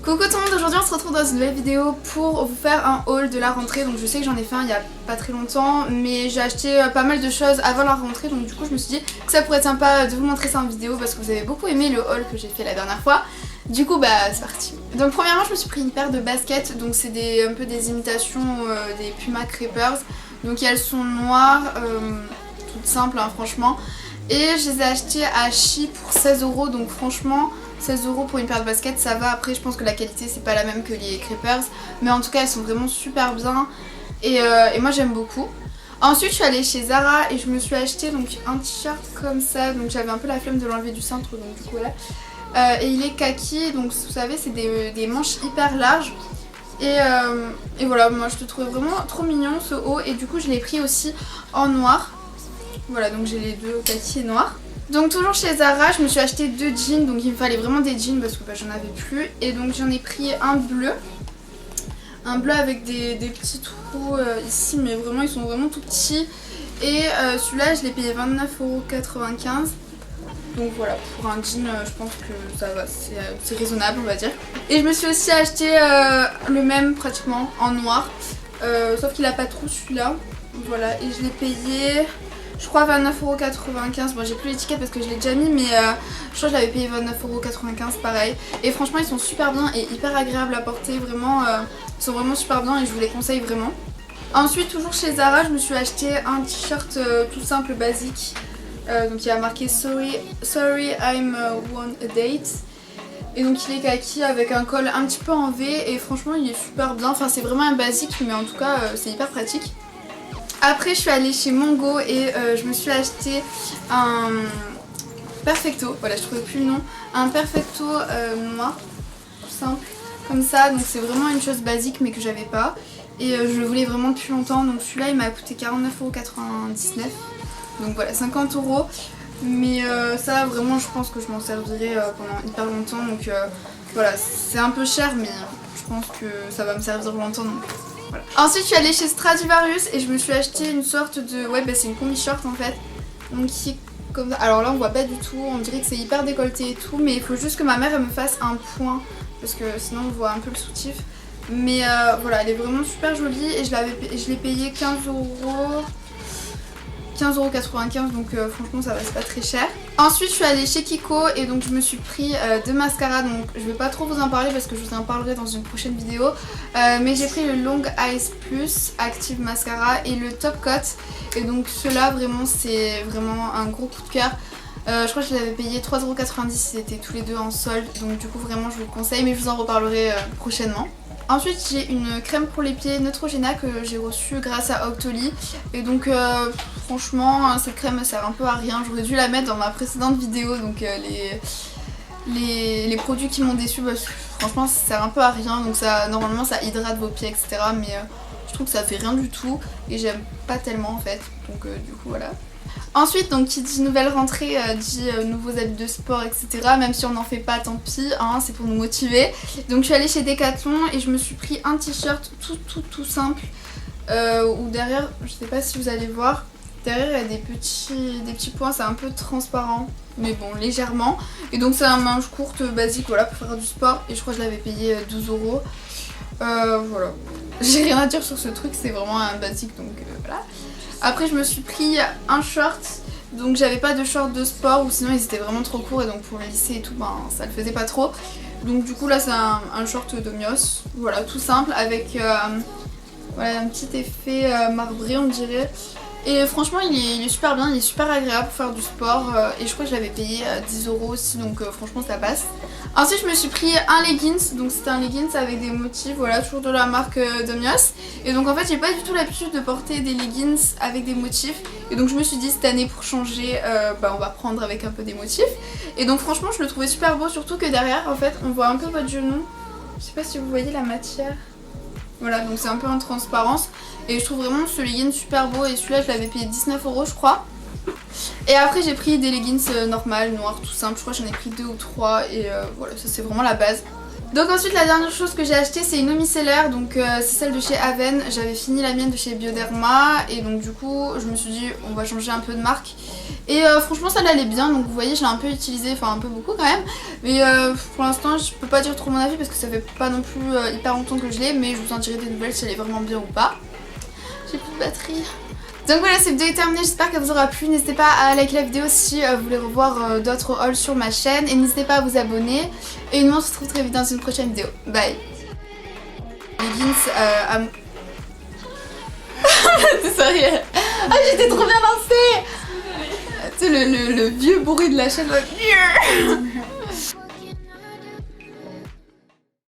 Coucou tout le monde, aujourd'hui on se retrouve dans une nouvelle vidéo pour vous faire un haul de la rentrée. Donc je sais que j'en ai fait un il y a pas très longtemps, mais j'ai acheté pas mal de choses avant la rentrée. Donc du coup je me suis dit que ça pourrait être sympa de vous montrer ça en vidéo parce que vous avez beaucoup aimé le haul que j'ai fait la dernière fois. Du coup bah c'est parti. Donc premièrement je me suis pris une paire de baskets, donc c'est un peu des imitations des Puma Creepers. Donc elles sont noires, toutes simples hein, franchement. Et je les ai achetées à Chi pour 16 €, donc franchement 16 € pour une paire de baskets ça va. Après je pense que la qualité c'est pas la même que les Creepers, mais en tout cas elles sont vraiment super bien et moi j'aime beaucoup. Ensuite je suis allée chez Zara et je me suis acheté donc un t-shirt comme ça, donc j'avais un peu la flemme de l'enlever du cintre donc du coup voilà. Et il est kaki, donc vous savez c'est des manches hyper larges. Et voilà, moi je le trouvais vraiment trop mignon ce haut et du coup je l'ai pris aussi en noir. Voilà, donc j'ai les deux kaki et noir. Donc toujours chez Zara, je me suis acheté deux jeans, donc il me fallait vraiment des jeans parce que j'en avais plus. Et donc j'en ai pris un bleu avec des petits trous ici, mais vraiment ils sont vraiment tout petits. Et celui-là je l'ai payé 29,95 €. Donc voilà, pour un jean je pense que ça va, c'est raisonnable on va dire. Et je me suis aussi acheté le même pratiquement en noir, sauf qu'il a pas de trou celui-là. Voilà, et je l'ai payé... je crois 29,95 €. Bon j'ai plus l'étiquette parce que je l'ai déjà mis, mais je crois que je l'avais payé 29,95 € pareil. Et franchement ils sont super bien et hyper agréables à porter, vraiment ils sont vraiment super bien et je vous les conseille vraiment. Ensuite toujours chez Zara je me suis acheté un t-shirt tout simple basique. Donc il y a marqué sorry I'm on a date. Et donc il est kaki avec un col un petit peu en V et franchement il est super bien. Enfin c'est vraiment un basique mais en tout cas c'est hyper pratique. Après je suis allée chez Mongo et je me suis acheté un Perfecto, voilà je trouvais plus le nom, un Perfecto noir, tout simple, comme ça, donc c'est vraiment une chose basique mais que j'avais pas. Et je le voulais vraiment depuis longtemps, donc celui-là il m'a coûté 49,99 €, donc voilà 50 €. Mais ça vraiment je pense que je m'en servirai pendant hyper longtemps, donc voilà c'est un peu cher mais je pense que ça va me servir longtemps donc... Voilà. Ensuite je suis allée chez Stradivarius et je me suis acheté une sorte de... ouais bah c'est une combi short en fait. Donc qui est comme ça. Alors là on voit pas du tout, on dirait que c'est hyper décolleté et tout. Mais il faut juste que ma mère elle me fasse un point parce que sinon on voit un peu le soutif. Mais voilà elle est vraiment super jolie et je l'ai payé 15,95 € donc franchement ça va, c'est pas très cher. Ensuite je suis allée chez Kiko et donc je me suis pris deux mascaras, donc je vais pas trop vous en parler parce que je vous en parlerai dans une prochaine vidéo. Mais j'ai pris le Long Eyes Plus Active Mascara et le Top Coat. Et donc ceux-là vraiment c'est vraiment un gros coup de cœur. Je crois que je l'avais payé 3,90 €, ils étaient tous les deux en solde, donc du coup vraiment je vous le conseille, mais je vous en reparlerai prochainement. Ensuite j'ai une crème pour les pieds Neutrogena que j'ai reçue grâce à Octoly. Et donc franchement cette crème elle sert un peu à rien, j'aurais dû la mettre dans ma précédente vidéo. Donc les produits qui m'ont déçu parce que franchement ça sert un peu à rien. Donc ça normalement ça hydrate vos pieds etc. Mais je trouve que ça fait rien du tout et j'aime pas tellement en fait. Donc du coup voilà. Ensuite donc qui dit nouvelle rentrée dit nouveaux habits de sport etc. Même si on n'en fait pas tant pis hein, c'est pour nous motiver. Donc je suis allée chez Decathlon et je me suis pris un t-shirt tout simple où derrière, je sais pas si vous allez voir, derrière il y a des petits points, c'est un peu transparent mais bon légèrement. Et donc c'est un manche courte basique voilà pour faire du sport et je crois que je l'avais payé 12 €. Voilà, j'ai rien à dire sur ce truc, c'est vraiment un basique donc voilà. Après je me suis pris un short, donc j'avais pas de short de sport ou sinon ils étaient vraiment trop courts et donc pour le lycée et tout ben ça le faisait pas trop. Donc du coup là c'est un short de Mios, voilà tout simple avec voilà, un petit effet marbré on dirait. Et franchement il est super bien, il est super agréable pour faire du sport et je crois que je l'avais payé 10 € aussi donc franchement ça passe. Ensuite je me suis pris un leggings, donc c'était un leggings avec des motifs, voilà toujours de la marque Mios. Et donc en fait j'ai pas du tout l'habitude de porter des leggings avec des motifs. Et donc je me suis dit cette année pour changer on va prendre avec un peu des motifs. Et donc franchement je le trouvais super beau, surtout que derrière en fait on voit un peu votre genou. Je sais pas si vous voyez la matière. Voilà donc c'est un peu en transparence. Et je trouve vraiment ce legging super beau et celui-là je l'avais payé 19 € je crois. Et après j'ai pris des leggings normales, noirs, tout simple, je crois que j'en ai pris 2 ou 3 et voilà ça c'est vraiment la base. Donc ensuite la dernière chose que j'ai acheté c'est une micellaire, donc c'est celle de chez Aven. J'avais fini la mienne de chez Bioderma et donc du coup je me suis dit on va changer un peu de marque. Et franchement ça l'allait bien, donc vous voyez je l'ai un peu utilisé, enfin un peu beaucoup quand même. Mais pour l'instant je peux pas dire trop mon avis parce que ça fait pas non plus hyper longtemps que je l'ai. Mais je vous en dirai des nouvelles si elle est vraiment bien ou pas. J'ai plus de batterie. Donc voilà, cette vidéo est terminée, j'espère qu'elle vous aura plu. N'hésitez pas à liker la vidéo si vous voulez revoir d'autres hauls sur ma chaîne. Et n'hésitez pas à vous abonner. Et nous on se retrouve très vite dans une prochaine vidéo. Bye. Leggings à... T'es sérieux? Ah j'étais trop bien lancée. Tu sais le vieux bourré de la chaîne.